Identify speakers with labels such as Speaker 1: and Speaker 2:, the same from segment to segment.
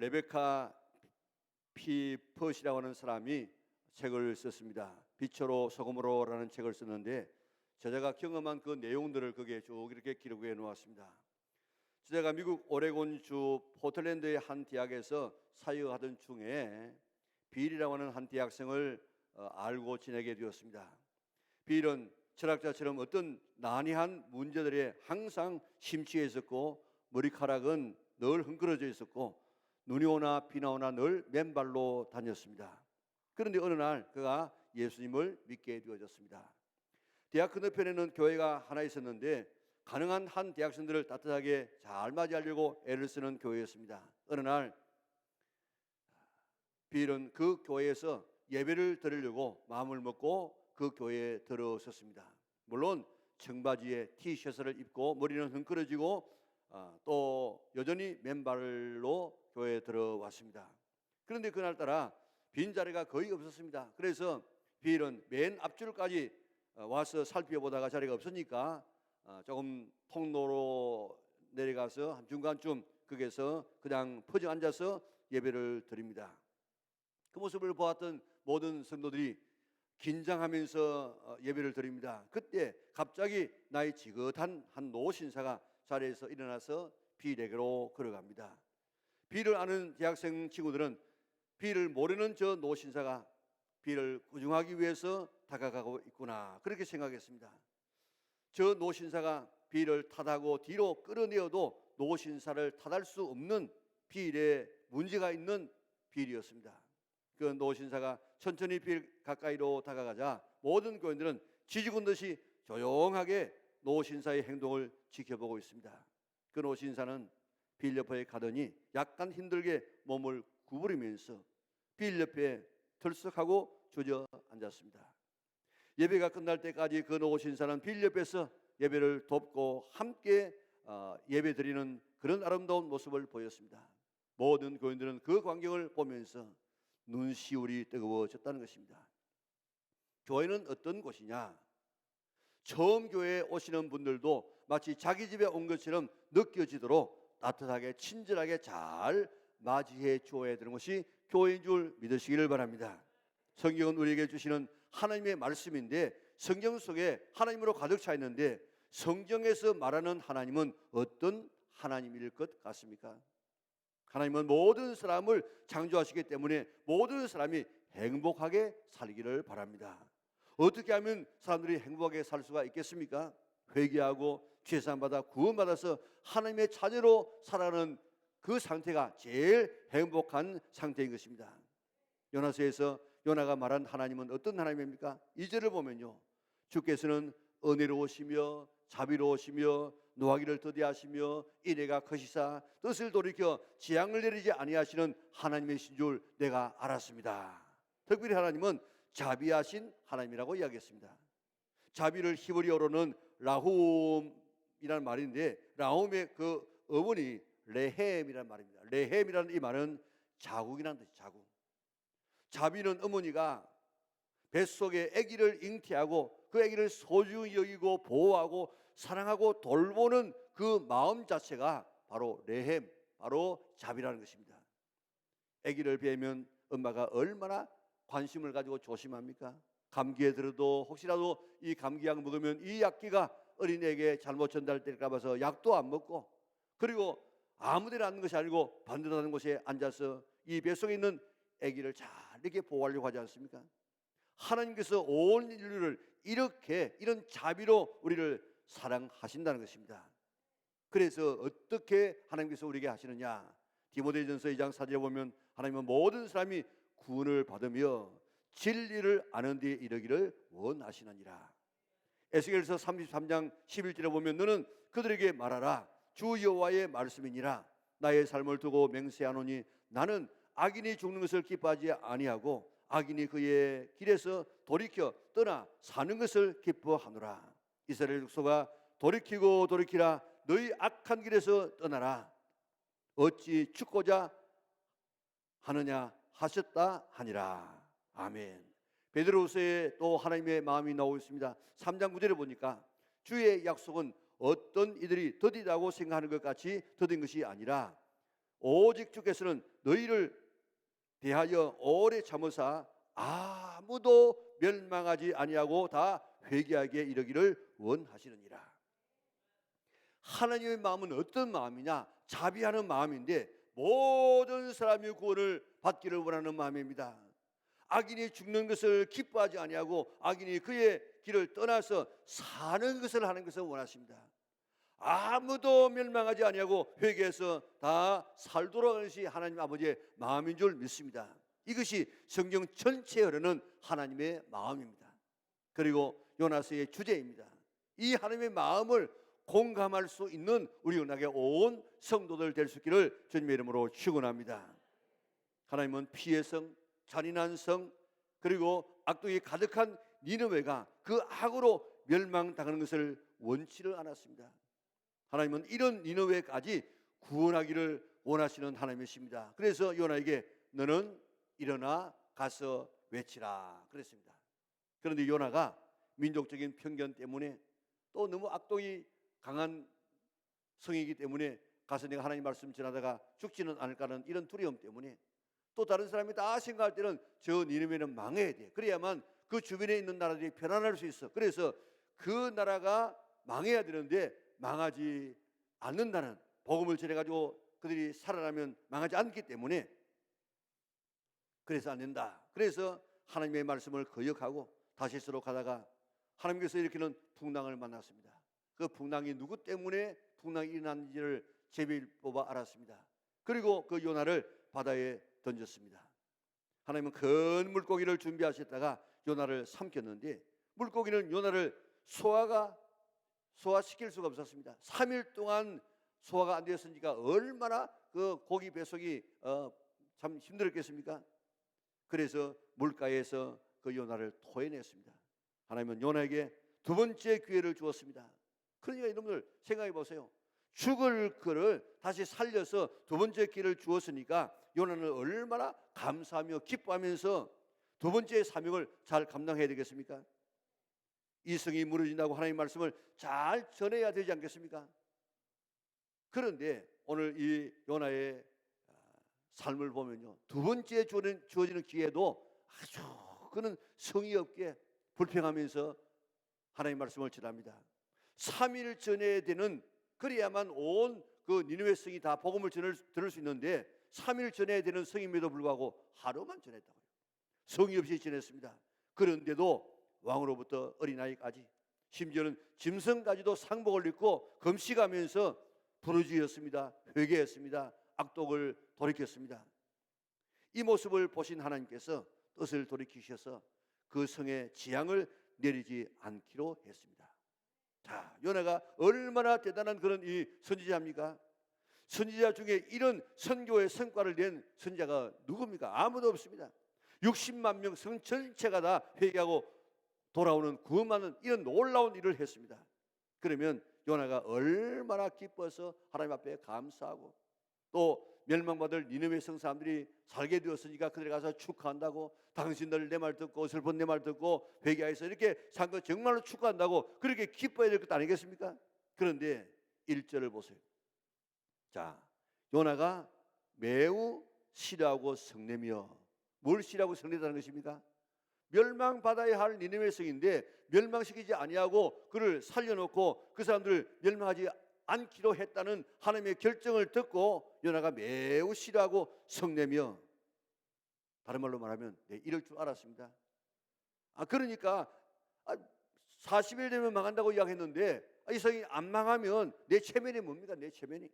Speaker 1: 레베카 피퍼시라고 하는 사람이 책을 썼습니다. 빛으로 소금으로라는 책을 썼는데 저자가 경험한 그 내용들을 거기에 쭉 이렇게 기록해 놓았습니다. 저자가 미국 오레곤주 포틀랜드의 한 대학에서 사역하던 중에 빌이라고 하는 한 대학생을 알고 지내게 되었습니다. 빌은 철학자처럼 어떤 난해한 문제들에 항상 심취해 있었고 머리카락은 늘 흥그러져 있었고 눈이 오나 비나 오나 늘 맨발로 다녔습니다. 그런데 어느 날 그가 예수님을 믿게 되어졌습니다. 대학 건너편에는 교회가 하나 있었는데 가능한 한 대학생들을 따뜻하게 잘 맞이하려고 애를 쓰는 교회였습니다. 어느 날 빌은 그 교회에서 예배를 드리려고 마음을 먹고 그 교회에 들어섰습니다. 물론 청바지에 티셔츠를 입고 머리는 흥그러지고 또 여전히 맨발로 교회에 들어왔습니다. 그런데 그날따라 빈자리가 거의 없었습니다. 그래서 빌은 맨 앞줄까지 와서 살펴보다가 자리가 없으니까 조금 통로로 내려가서 한 중간쯤 거기에서 그냥 퍼져 앉아서 예배를 드립니다. 그 모습을 보았던 모든 성도들이 긴장하면서 예배를 드립니다. 그때 갑자기 나이 지긋한 한 노신사가 자리에서 일어나서 빌에게로 걸어갑니다. 빌을 아는 대학생 친구들은 빌을 모르는 저 노신사가 빌을 구중하기 위해서 다가가고 있구나 그렇게 생각했습니다. 저 노신사가 빌을 탓하고 뒤로 끌어내어도 노신사를 탓할 수 없는 빌에 문제가 있는 빌이었습니다. 그 노신사가 천천히 빌 가까이로 다가가자 모든 교인들은 지죽은 듯이 조용하게 노신사의 행동을 지켜보고 있습니다. 그 노신사는 빌 옆에 가더니 약간 힘들게 몸을 구부리면서 빌 옆에 들썩하고 주저앉았습니다. 예배가 끝날 때까지 그 노신사는 빌 옆에서 예배를 돕고 함께 예배 드리는 그런 아름다운 모습을 보였습니다. 모든 교인들은 그 광경을 보면서 눈시울이 뜨거워졌다는 것입니다. 교회는 어떤 곳이냐? 처음 교회에 오시는 분들도 마치 자기 집에 온 것처럼 느껴지도록 따뜻하게 친절하게 잘 맞이해 주어야 되는 것이 교회인 줄 믿으시기를 바랍니다. 성경은 우리에게 주시는 하나님의 말씀인데 성경 속에 하나님으로 가득 차 있는데 성경에서 말하는 하나님은 어떤 하나님일 것 같습니까? 하나님은 모든 사람을 창조하시기 때문에 모든 사람이 행복하게 살기를 바랍니다. 어떻게 하면 사람들이 행복하게 살 수가 있겠습니까? 회개하고 죄사함받아 구원받아서 하나님의 자녀로 살아가는 그 상태가 제일 행복한 상태인 것입니다. 요나서에서 요나가 말한 하나님은 어떤 하나님입니까? 2절을 보면요, 주께서는 은혜로우시며 자비로우시며 노하기를 더디하시며 이래가 크시사 뜻을 돌이켜 재앙을 내리지 아니하시는 하나님이신 줄 내가 알았습니다. 특별히 하나님은 자비하신 하나님이라고 이야기했습니다. 자비를 히브리어로는 라훔이라는 말인데 라훔의 그 어원이 레헴이라는 말입니다. 레헴이라는 이 말은 자국이라는 뜻이 자국. 자비는 어머니가 뱃속에 아기를 잉태하고 그 아기를 소중히 여기고 보호하고 사랑하고 돌보는 그 마음 자체가 바로 레헴, 바로 자비라는 것입니다. 아기를 베면 엄마가 얼마나 관심을 가지고 조심합니까? 감기에 들어도 혹시라도 이 감기약 먹으면 이 약기가 어린애에게 잘못 전달될까 봐서 약도 안 먹고, 그리고 아무데나 앉는 것이 아니고 반듯한 곳에 앉아서 이 뱃속에 있는 아기를 잘 이렇게 보호하려고 하지 않습니까? 하나님께서 온 인류를 이렇게 이런 자비로 우리를 사랑하신다는 것입니다. 그래서 어떻게 하나님께서 우리에게 하시느냐? 디모데전서 2장 4절에 보면 하나님은 모든 사람이 구원을 받으며 진리를 아는 데에 이르기를 원하시느니라. 에스겔서 33장 11절에 보면 너는 그들에게 말하라. 주 여호와의 말씀이니라. 나의 삶을 두고 맹세하노니 나는 악인이 죽는 것을 기뻐하지 아니하고 악인이 그의 길에서 돌이켜 떠나 사는 것을 기뻐하노라. 이스라엘 족속아 돌이키고 돌이키라. 너희 악한 길에서 떠나라. 어찌 죽고자 하느냐 하셨다 하니라. 아멘. 베드로후서에 또 하나님의 마음이 나오고 있습니다. 3장 9절에 보니까 주의 약속은 어떤 이들이 더디다고 생각하는 것 같이 더딘 것이 아니라 오직 주께서는 너희를 대하여 오래 참으사 아무도 멸망하지 아니하고 다 회개하게 이르기를 원하시느니라. 하나님의 마음은 어떤 마음이냐? 자비하는 마음인데 모든 사람이 구원을 받기를 원하는 마음입니다. 악인이 죽는 것을 기뻐하지 아니하고 악인이 그의 길을 떠나서 사는 것을 하는 것을 원하십니다. 아무도 멸망하지 아니하고 회개해서 다 살도록 하는 것이 하나님 아버지의 마음인 줄 믿습니다. 이것이 성경 전체에 흐르는 하나님의 마음입니다. 그리고 요나서의 주제입니다. 이 하나님의 마음을 공감할 수 있는 우리 은하계 온 성도들 될 수 있기를 주님의 이름으로 축원합니다. 하나님은 피의 성, 잔인한 성, 그리고 악독이 가득한 니느웨가 그 악으로 멸망당하는 것을 원치를 않았습니다. 하나님은 이런 니느웨까지 구원하기를 원하시는 하나님이십니다. 그래서 요나에게 너는 일어나 가서 외치라 그랬습니다. 그런데 요나가 민족적인 편견 때문에 또 너무 악독이 강한 성이기 때문에 가서 내가 하나님 말씀 전하다가 죽지는 않을까는 이런 두려움 때문에 또 다른 사람이 다 생각할 때는 저 니느웨는 망해야 돼. 그래야만 그 주변에 있는 나라들이 편안할 수 있어. 그래서 그 나라가 망해야 되는데 망하지 않는다는 복음을 전해가지고 그들이 살아나면 망하지 않기 때문에 그래서 안 된다. 그래서 하나님의 말씀을 거역하고 다시스로 가다가 하나님께서 일으키는 풍랑을 만났습니다. 그 풍랑이 누구 때문에 풍랑이 일어났는지를 제비를 뽑아 알았습니다. 그리고 그 요나를 바다에 던졌습니다. 하나님은 큰 물고기를 준비하셨다가 요나를 삼켰는데 물고기는 요나를 소화시킬 수가 없었습니다. 3일 동안 소화가 안 되었으니까 얼마나 그 고기 배속이 참 힘들었겠습니까? 그래서 물가에서 그 요나를 토해냈습니다. 하나님은 요나에게 두 번째 기회를 주었습니다. 그러니까 여러분들 생각해 보세요. 죽을 그를 다시 살려서 두 번째 기회를 주었으니까 요나는 얼마나 감사하며 기뻐하면서 두 번째 사명을 잘 감당해야 되겠습니까? 이 성이 무너진다고 하나님의 말씀을 잘 전해야 되지 않겠습니까? 그런데 오늘 이 요나의 삶을 보면요, 두 번째 주어지는 기회도 아주 그는 성의 없게 불평하면서 하나님의 말씀을 전합니다. 3일 전해야 되는, 그래야만 온 그 니느웨 성이 다 복음을 들을 수 있는데 3일 전해야 되는 성임에도 불구하고 하루만 전했다고요. 성의 없이 전했습니다. 그런데도 왕으로부터 어린아이까지 심지어는 짐승까지도 상복을 입고 금식하면서 부르짖었습니다. 회개했습니다. 악독을 돌이켰습니다. 이 모습을 보신 하나님께서 뜻을 돌이키셔서 그 성의 재앙을 내리지 않기로 했습니다. 자, 요나가 얼마나 대단한 그런 이 선지자입니까? 선지자 중에 이런 선교의 성과를 낸 선지자가 누굽니까? 아무도 없습니다. 60만 명 성 전체가 다 회개하고 돌아오는 구원하는 이런 놀라운 일을 했습니다. 그러면 요나가 얼마나 기뻐서 하나님 앞에 감사하고 또 멸망받을 니느웨 성 사람들이 살게 되었으니까 그들에 가서 축하한다고, 당신들 내 말 듣고 슬픈 내 말 듣고 회개해서 이렇게 산 거 정말로 축하한다고 그렇게 기뻐해야 될 것 아니겠습니까? 그런데 1절을 보세요. 자, 요나가 매우 싫어하고 성내며, 뭘 싫어하고 성내다는 것입니까? 멸망받아야 할 니느웨 성인데 멸망시키지 아니하고 그를 살려놓고 그 사람들을 멸망하지 않기로 했다는 하나님의 결정을 듣고 요나가 매우 싫어하고 성내며, 다른 말로 말하면 이럴 줄 알았습니다. 그러니까 40일 되면 망한다고 이야기했는데 이 성이 안 망하면 내 체면이 뭡니까? 내 체면이,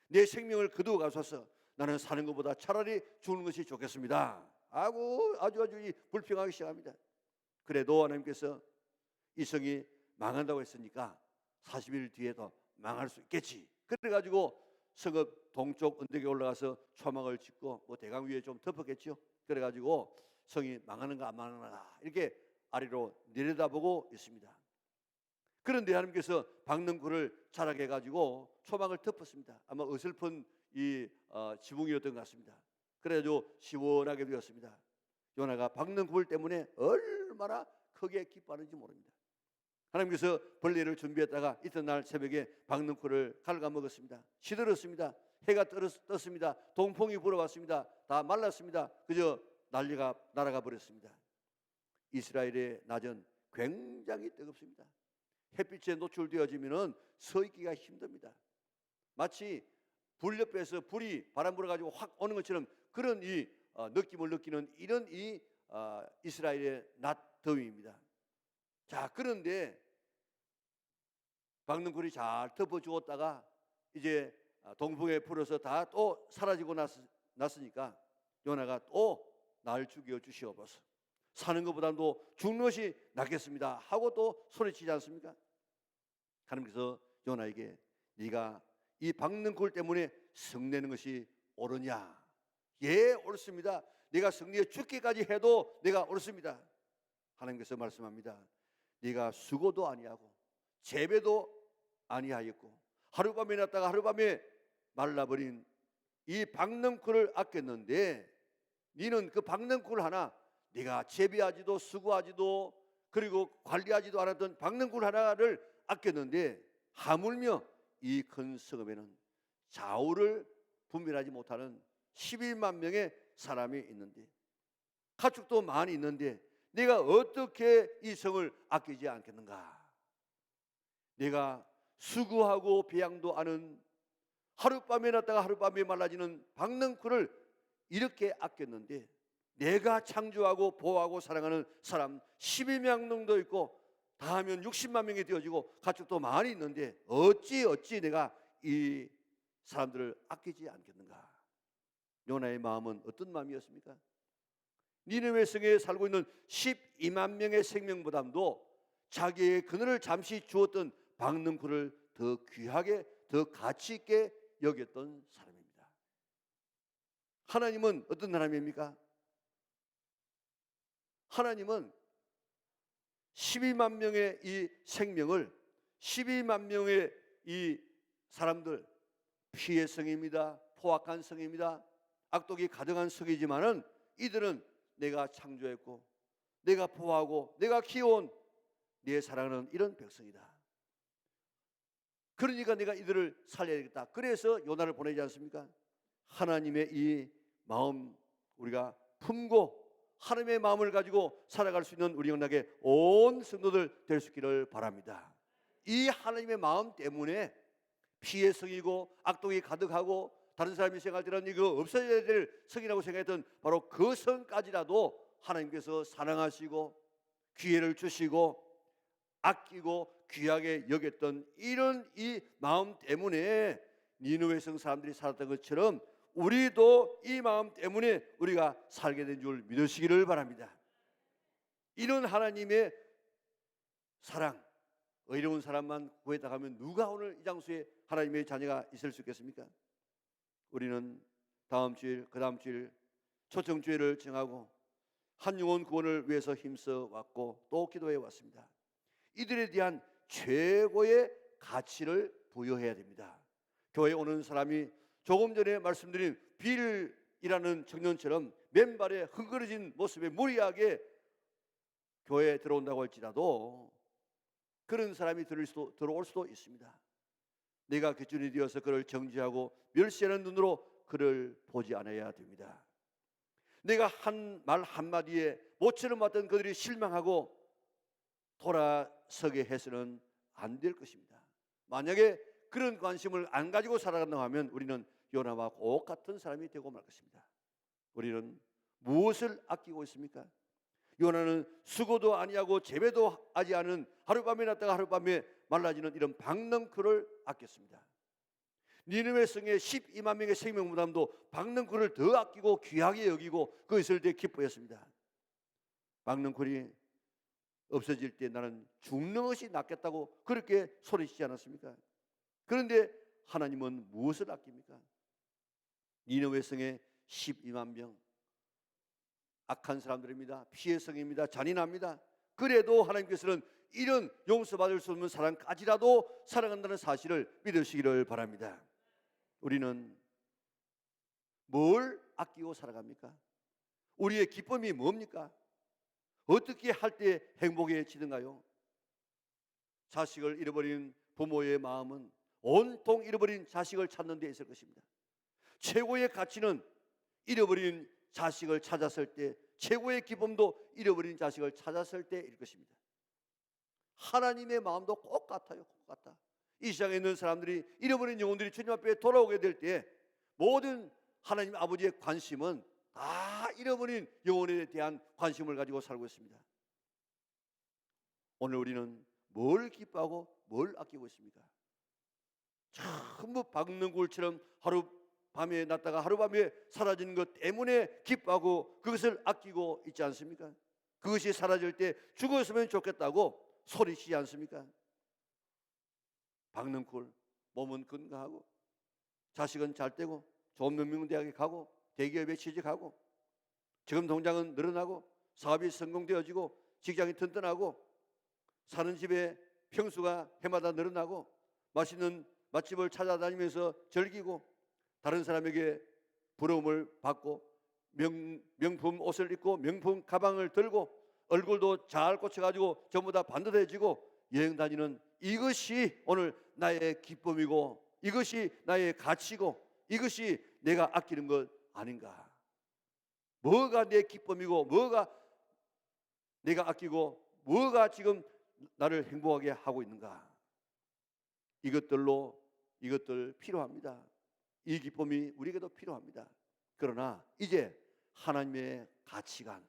Speaker 1: 내 생명을 거두어 가셔서 나는 사는 것보다 차라리 죽는 것이 좋겠습니다 하고 아주 불평하기 시작합니다. 그래도 하나님께서 이 성이 망한다고 했으니까 40일 뒤에도 망할 수 있겠지. 그래가지고 성읍 동쪽 언덕에 올라가서 초막을 짓고 뭐 대강 위에 좀 덮었겠죠. 그래가지고 성이 망하는가 안 망하는가 이렇게 아래로 내려다보고 있습니다. 그런데 하나님께서 박능쿨을 자라게 해가지고 초막을 덮었습니다. 아마 어설픈 이 지붕이었던 것 같습니다. 그래가지고 시원하게 되었습니다. 요나가 박능쿨 때문에 얼마나 크게 기뻐하는지 모릅니다. 하나님께서 벌레를 준비했다가 이튿날 새벽에 박능쿨을 갉아먹었습니다. 시들었습니다. 해가 떴습니다. 동풍이 불어왔습니다. 다 말랐습니다. 그저 날아가 버렸습니다. 이스라엘의 낮은 굉장히 뜨겁습니다. 햇빛에 노출되어지면 서 있기가 힘듭니다. 마치 불 옆에서 불이 바람 불어가지고 확 오는 것처럼 그런 이 느낌을 느끼는 이런 이스라엘의 낮 더위입니다. 자, 그런데 박능쿨이 잘 덮어주었다가 이제 동풍에 불어서 다 또 사라지고 났으니까 요나가 또 날 죽여 주시옵소서. 사는 것보다도 죽는 것이 낫겠습니다 하고 또 소리치지 않습니까? 하나님께서 요나에게 네가 이 박능쿨 때문에 성내는 것이 옳으냐? 예, 옳습니다. 네가 성내에 죽기까지 해도 내가 옳습니다. 하나님께서 말씀합니다. 네가 수고도 아니하고 재배도 아니하였고 하룻밤에 났다가 하룻밤에 말라버린 이 박능쿨을 아꼈는데 너는 그 박능쿨 하나 네가 재배하지도 수고하지도 그리고 관리하지도 않았던 박능쿨 하나를 아꼈는데 하물며 이 큰 성읍에는 좌우를 분별하지 못하는 12만 명의 사람이 있는데 가축도 많이 있는데 네가 어떻게 이 성을 아끼지 않겠는가? 네가 수고하고 배양도 않은 하룻밤에 났다가 하룻밤에 말라지는 박능쿨을 이렇게 아꼈는데 내가 창조하고 보호하고 사랑하는 사람 12만 명도 있고 다 하면 60만 명이 되어지고 가축도 많이 있는데 어찌 내가 이 사람들을 아끼지 않겠는가? 요나의 마음은 어떤 마음이었습니까? 니느웨 성에 살고 있는 12만 명의 생명보다도 자기의 그늘을 잠시 주었던 박능쿨을 더 귀하게 더 가치 있게 여겼던 사람입니다. 하나님은 어떤 하나님입니까? 하나님은 12만 명의 이 생명을 12만 명의 이 사람들 피의 성입니다. 포악한 성입니다. 악독이 가득한 성이지만은 이들은 내가 창조했고 내가 보호하고 내가 키워온 내 사랑하는 이런 백성이다. 그러니까 내가 이들을 살려야겠다. 그래서 요나를 보내지 않습니까? 하나님의 이 마음 우리가 품고 하나님의 마음을 가지고 살아갈 수 있는 우리 영락의 온 성도들 될 수 있기를 바랍니다. 이 하나님의 마음 때문에 피의 성이고 악독이 가득하고 다른 사람이 생각할 때는 이거 없어져야 될 성이라고 생각했던 바로 그 성까지라도 하나님께서 사랑하시고 기회를 주시고 아끼고 귀하게 여겼던 이런 이 마음 때문에 니느웨 성 사람들이 살았던 것처럼 우리도 이 마음 때문에 우리가 살게 된 줄 믿으시기를 바랍니다. 이런 하나님의 사랑, 의로운 사람만 구했다 하면 누가 오늘 이 장소에 하나님의 자녀가 있을 수 있겠습니까? 우리는 다음 주일, 그 다음 주일 초청주일을 정하고 한 영혼 구원을 위해서 힘써 왔고 또 기도해 왔습니다. 이들에 대한 최고의 가치를 부여해야 됩니다. 교회에 오는 사람이 조금 전에 말씀드린 빌이라는 청년처럼 맨발에 흥그러진 모습에 무리하게 교회에 들어온다고 할지라도 그런 사람이 들어올 수도 있습니다. 내가 기준이 되어서 그를 정죄하고 멸시하는 눈으로 그를 보지 않아야 됩니다. 내가 한 말 한마디에 모처럼 왔던 그들이 실망하고 돌아서게 해서는 안 될 것입니다. 만약에 그런 관심을 안 가지고 살아간다고 하면 우리는 요나와 똑같은 사람이 되고 말 것입니다. 우리는 무엇을 아끼고 있습니까? 요나는 수고도 아니하고 재배도 하지 않은 하룻밤에 났다가 하룻밤에 말라지는 이런 박능쿨을 아꼈습니다. 니느웨 성의 12만 명의 생명보다도 박능쿨을 더 아끼고 귀하게 여기고 그것을 더 기뻐했습니다. 박능쿨이 없어질 때 나는 죽는 것이 낫겠다고 그렇게 소리치지 않았습니까? 그런데 하나님은 무엇을 아낍니까? 니느웨 성의 12만 명 악한 사람들입니다. 피해 성입니다. 잔인합니다. 그래도 하나님께서는 이런 용서받을 수 없는 사람까지라도 사랑한다는 사실을 믿으시기를 바랍니다. 우리는 뭘 아끼고 살아갑니까? 우리의 기쁨이 뭡니까? 어떻게 할 때 행복해지는가요? 자식을 잃어버린 부모의 마음은 온통 잃어버린 자식을 찾는 데 있을 것입니다. 최고의 가치는 잃어버린 자식을 찾았을 때, 최고의 기쁨도 잃어버린 자식을 찾았을 때일 것입니다. 하나님의 마음도 꼭 같아요. 꼭 같다. 이 세상에 있는 사람들이, 잃어버린 영혼들이 주님 앞에 돌아오게 될 때 모든 하나님 아버지의 관심은 다 잃어버린 영혼에 대한 관심을 가지고 살고 있습니다. 오늘 우리는 뭘 기뻐하고 뭘 아끼고 있습니까? 전부 박능굴처럼 하루밤에 났다가 하루밤에 사라지는 것 때문에 기뻐하고 그것을 아끼고 있지 않습니까? 그것이 사라질 때 죽었으면 좋겠다고 소리치지 않습니까? 박능굴, 몸은 건강하고 자식은 잘 되고 좋은 명문대학에 가고 대기업에 취직하고 지금 통장은 늘어나고 사업이 성공되어지고 직장이 튼튼하고 사는 집에 평수가 해마다 늘어나고 맛있는 맛집을 찾아다니면서 즐기고 다른 사람에게 부러움을 받고 명품 옷을 입고 명품 가방을 들고 얼굴도 잘 꽂혀가지고 전부 다 반듯해지고 여행 다니는 이것이 오늘 나의 기쁨이고 이것이 나의 가치고 이것이 내가 아끼는 것 아닌가? 뭐가 내 기쁨이고 뭐가 내가 아끼고 뭐가 지금 나를 행복하게 하고 있는가? 이것들 필요합니다. 이 기쁨이 우리에게도 필요합니다. 그러나 이제 하나님의 가치관,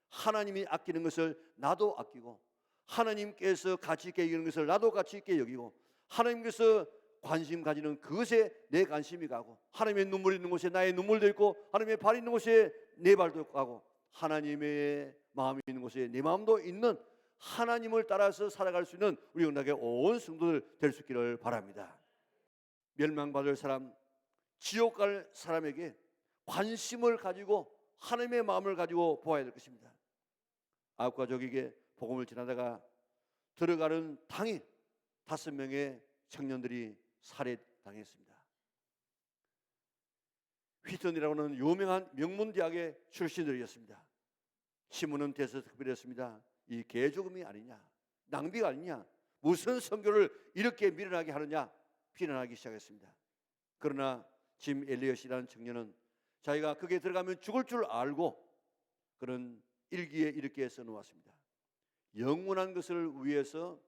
Speaker 1: 하나님이 아끼는 것을 나도 아끼고 하나님께서 가치 있게 여기는 것을 나도 가치 있게 여기고 하나님께서 관심 가지는 그것에 내 관심이 가고 하나님의 눈물이 있는 곳에 나의 눈물도 있고 하나님의 발이 있는 곳에 내 발도 가고 하나님의 마음이 있는 곳에 내 마음도 있는 하나님을 따라서 살아갈 수 있는 우리 영락의 온 성도들 될 수 있기를 바랍니다. 멸망받을 사람, 지옥 갈 사람에게 관심을 가지고 하나님의 마음을 가지고 보아야 될 것입니다. 아홉 가족에게 복음을 전하다가 들어가는 당일 5명의 청년들이 살해당했습니다. 휘턴이라고 하는 유명한 명문대학의 출신들이었습니다. 신문은 대서특필했습니다. 이 개죽음이 아니냐, 낭비가 아니냐, 무슨 선교를 이렇게 미련하게 하느냐 비난하기 시작했습니다. 그러나 짐 엘리엇이라는 청년은 자기가 거기에 들어가면 죽을 줄 알고 그런 일기에 이렇게 써놓았습니다. 영원한 것을 위해서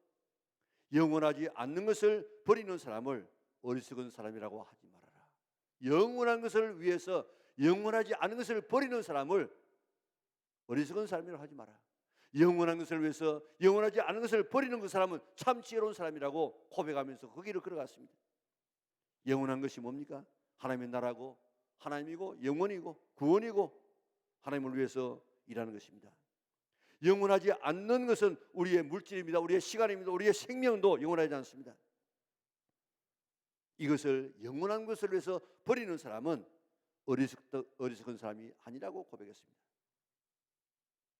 Speaker 1: 영원하지 않는 것을 버리는 사람을 어리석은 사람이라고 하지 말아라. 영원한 것을 위해서 영원하지 않은 것을 버리는 사람을 어리석은 사람이라고 하지 마라. 영원한 것을 위해서 영원하지 않은 것을 버리는 그 사람은 참 지혜로운 사람이라고 고백하면서 그 길을 걸어갔습니다. 영원한 것이 뭡니까? 하나님의 나라고 하나님이고 영원이고 구원이고 하나님을 위해서 일하는 것입니다. 영원하지 않는 것은 우리의 물질입니다. 우리의 시간입니다. 우리의 생명도 영원하지 않습니다. 이것을 영원한 것을 위해서 버리는 사람은 어리석은 사람이 아니라고 고백했습니다.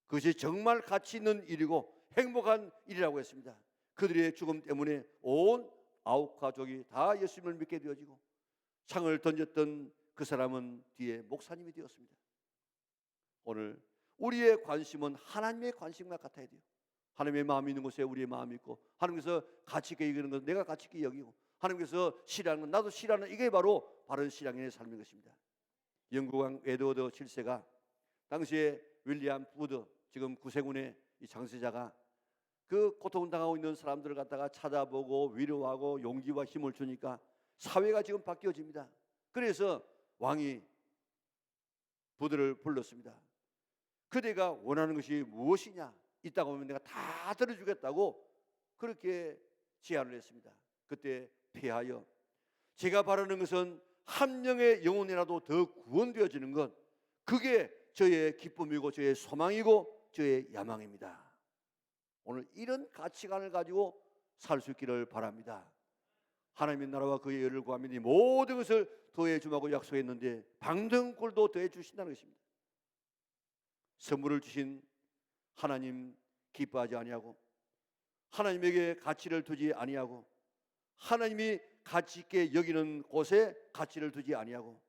Speaker 1: 그것이 정말 가치 있는 일이고 행복한 일이라고 했습니다. 그들의 죽음 때문에 온 아홉 가족이 다 예수님을 믿게 되어지고 창을 던졌던 그 사람은 뒤에 목사님이 되었습니다. 오늘 우리의 관심은 하나님의 관심과 같아야 돼요. 하나님의 마음이 있는 곳에 우리의 마음이 있고 하나님께서 가치 있게 여기는 것은 내가 가치 있게 여기고 하나님께서 싫어하는 건 나도 싫어하는 이게 바로 바른 신앙인의 삶인 것입니다. 영국 왕 에드워드 7세가 당시에 윌리엄 푸드 지금 구세군의 이 장세자가 그 고통당하고 있는 사람들을 갖다가 찾아보고 위로하고 용기와 힘을 주니까 사회가 지금 바뀌어집니다. 그래서 왕이 부들을 불렀습니다. 그대가 원하는 것이 무엇이냐? 있다고 하면 내가 다 들어주겠다고 그렇게 제안을 했습니다. 그때 폐하여 제가 바라는 것은 한 명의 영혼이라도 더 구원되어지는 것, 그게 저의 기쁨이고 저의 소망이고 저의 야망입니다. 오늘 이런 가치관을 가지고 살 수 있기를 바랍니다. 하나님의 나라와 그의 의를 구하면 이 모든 것을 더해 주마고 약속했는데 방등골도 더해 주신다는 것입니다. 선물을 주신 하나님 기뻐하지 아니하고 하나님에게 가치를 두지 아니하고 하나님이 가치 있게 여기는 곳에 가치를 두지 아니하고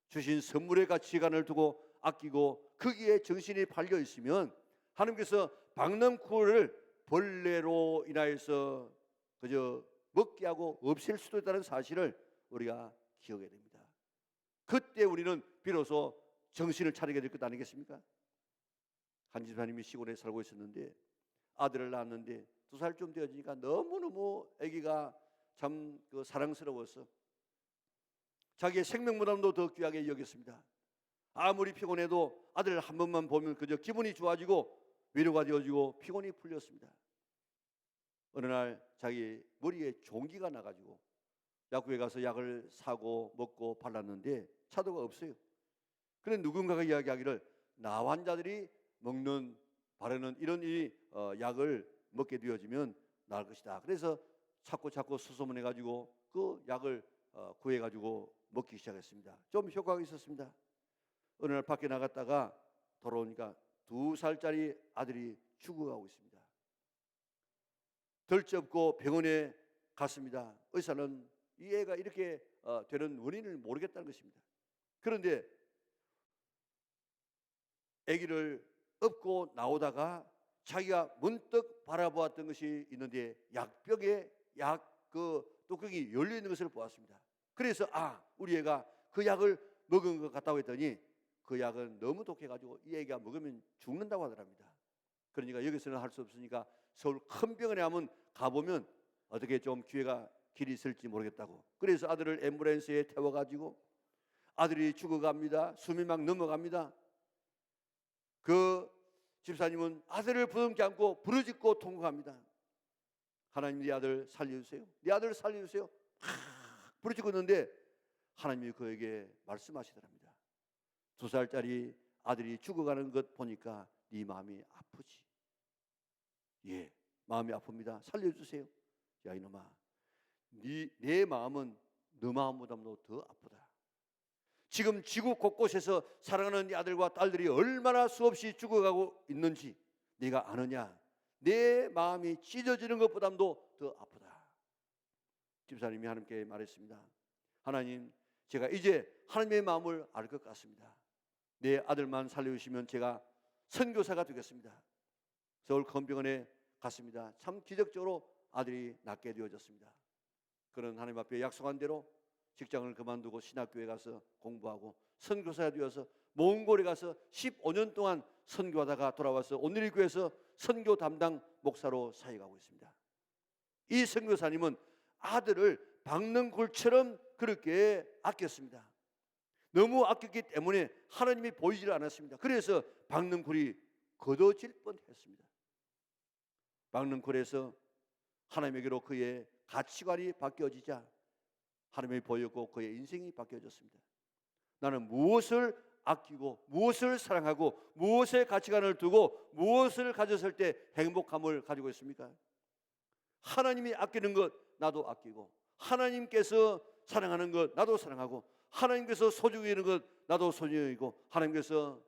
Speaker 1: 주신 선물의 가치관을 두고 아끼고 거기에 정신이 팔려 있으면 하나님께서 박능쿨을 벌레로 인하여서 그저 먹게 하고 없앨 수도 있다는 사실을 우리가 기억해야 됩니다. 그때 우리는 비로소 정신을 차리게 될 것 아니겠습니까? 한 집사님이 시골에 살고 있었는데 아들을 낳았는데 2살쯤 되어지니까 너무너무 아기가 참 사랑스러워서 자기의 생명보다도 더 귀하게 여겼습니다. 아무리 피곤해도 아들 한 번만 보면 그저 기분이 좋아지고 위로가 되어지고 피곤이 풀렸습니다. 어느 날 자기 머리에 종기가 나가지고 약국에 가서 약을 사고 먹고 발랐는데 차도가 없어요. 그런데 누군가가 이야기하기를 나 환자들이 먹는 바르는 이런 약을 먹게 되어지면 나을 것이다. 그래서 자꾸 수소문해가지고 그 약을 구해가지고 먹기 시작했습니다. 좀 효과가 있었습니다. 어느 날 밖에 나갔다가 돌아오니까 2살짜리 아들이 죽어가고 있습니다. 덜쩍고 병원에 갔습니다. 의사는 이 애가 이렇게 되는 원인을 모르겠다는 것입니다. 그런데 아기를 업고 나오다가 자기가 문득 바라보았던 것이 있는데 약벽에 뚜껑이 열려 있는 것을 보았습니다. 그래서 우리 애가 그 약을 먹은 것 같다고 했더니 그 약은 너무 독해가지고 이 애가 먹으면 죽는다고 하더랍니다. 그러니까 여기서는 할 수 없으니까 서울 큰 병원에 한번 가보면 어떻게 좀 길이 있을지 모르겠다고. 그래서 아들을 앰뷸런스에 태워가지고 아들이 죽어갑니다. 숨이 막 넘어갑니다. 그 집사님은 아들을 부둥켜 안고 부르짖고 통곡합니다. 하나님, 네 아들 살려주세요. 네 아들 살려주세요. 부르짖고 있는데 하나님이 그에게 말씀하시더랍니다. 2살짜리 아들이 죽어가는 것 보니까 네 마음이 아프지. 예, 마음이 아픕니다. 살려주세요. 야 이놈아, 내 마음은 너 마음보다도 더 아프다. 지금 지구 곳곳에서 사랑하는 네 아들과 딸들이 얼마나 수없이 죽어가고 있는지 네가 아느냐? 내 마음이 찢어지는 것보다도 더 아프다. 집사님이 하나님께 말했습니다. 하나님, 제가 이제 하나님의 마음을 알 것 같습니다. 내 아들만 살려주시면 제가 선교사가 되겠습니다. 서울 건병원에 갔습니다. 참 기적적으로 아들이 낫게 되어졌습니다. 그런 하나님 앞에 약속한 대로 직장을 그만두고 신학교에 가서 공부하고 선교사가 되어서 몽골에 가서 15년 동안 선교하다가 돌아와서 오늘의 교회에서 선교 담당 목사로 사역하고 있습니다. 이 선교사님은 아들을 박는 굴처럼 그렇게 아꼈습니다. 너무 아꼈기 때문에 하나님이 보이질 않았습니다. 그래서 박는 굴이 걷어질 뻔했습니다. 박는 굴에서 하나님에게로 그의 가치관이 바뀌어지자 하나님이 보였고 그의 인생이 바뀌어졌습니다. 나는 무엇을 아끼고 무엇을 사랑하고 무엇의 가치관을 두고 무엇을 가졌을 때 행복함을 가지고 있습니까? 하나님이 아끼는 것 나도 아끼고, 하나님께서 사랑하는 것 나도 사랑하고, 하나님께서 소중히 여기는 것 나도 소중히 여기고, 하나님께서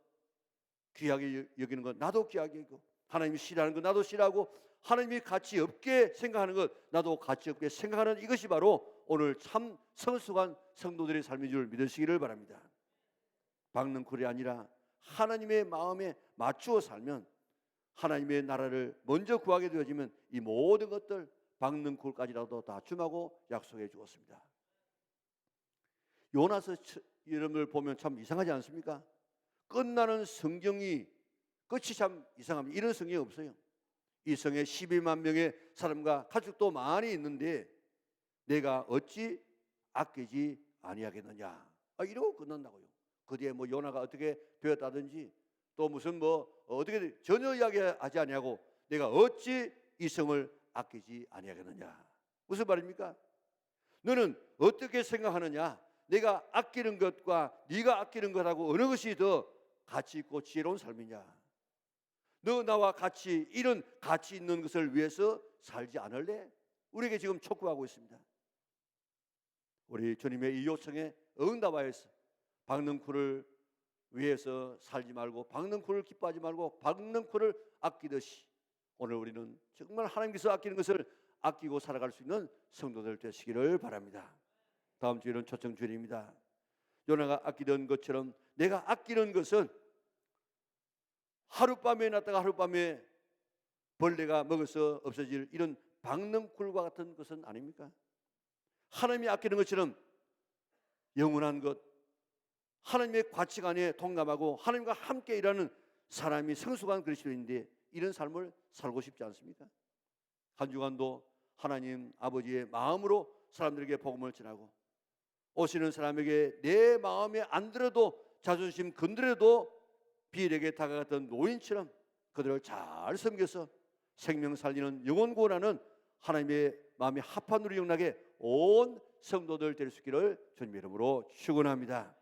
Speaker 1: 귀하게 여기는 것 나도 귀하게 여기고, 하나님이 싫어하는 것 나도 싫어하고, 하나님이 가치 없게 생각하는 것 나도 가치 없게 생각하는 이것이 바로 오늘 참 성숙한 성도들의 삶인 줄 믿으시기를 바랍니다. 박는 굴이 아니라 하나님의 마음에 맞추어 살면, 하나님의 나라를 먼저 구하게 되어지면 이 모든 것들 박는 굴까지라도 다 주마고 약속해 주었습니다. 요나서 이름을 보면 참 이상하지 않습니까? 끝나는 성경이 끝이 참 이상합니다. 이런 성경이 없어요. 이 성에 12만 명의 사람과 가족도 많이 있는데 내가 어찌 아끼지 아니하겠느냐, 이러고 끝난다고요. 그 뒤에 뭐 요나가 어떻게 되었다든지 또 무슨 어떻게 전혀 이야기하지 아니하고 내가 어찌 이 성을 아끼지 아니하겠느냐. 무슨 말입니까? 너는 어떻게 생각하느냐? 내가 아끼는 것과 네가 아끼는 것하고 어느 것이 더 가치 있고 지혜로운 삶이냐? 너 나와 같이 이런 가치 있는 것을 위해서 살지 않을래? 우리에게 지금 촉구하고 있습니다. 우리 주님의 이 요청에 응답하여서 박는 굴을 위해서 살지 말고, 박는 굴을 기뻐하지 말고 박는 굴을 아끼듯이 오늘 우리는 정말 하나님께서 아끼는 것을 아끼고 살아갈 수 있는 성도들 되시기를 바랍니다. 다음 주일은 초청 주일입니다. 요나가 아끼던 것처럼 내가 아끼는 것은 하룻밤에 났다가 하룻밤에 벌레가 먹어서 없어질 이런 박는 굴과 같은 것은 아닙니까? 하나님이 아끼는 것처럼 영원한 것, 하나님의 가치관에 동감하고 하나님과 함께 일하는 사람이 성숙한 그리스도인인데 이런 삶을 살고 싶지 않습니까? 한 주간도 하나님 아버지의 마음으로 사람들에게 복음을 전하고 오시는 사람에게 내 마음에 안 들어도 자존심 건드려도 비일에게 다가갔던 노인처럼 그들을 잘 섬겨서 생명 살리는 영혼 구원하는 하나님의 마음이 합한 우리 영락에 온 성도들 될 수 있기를 주님의 이름으로 축원합니다.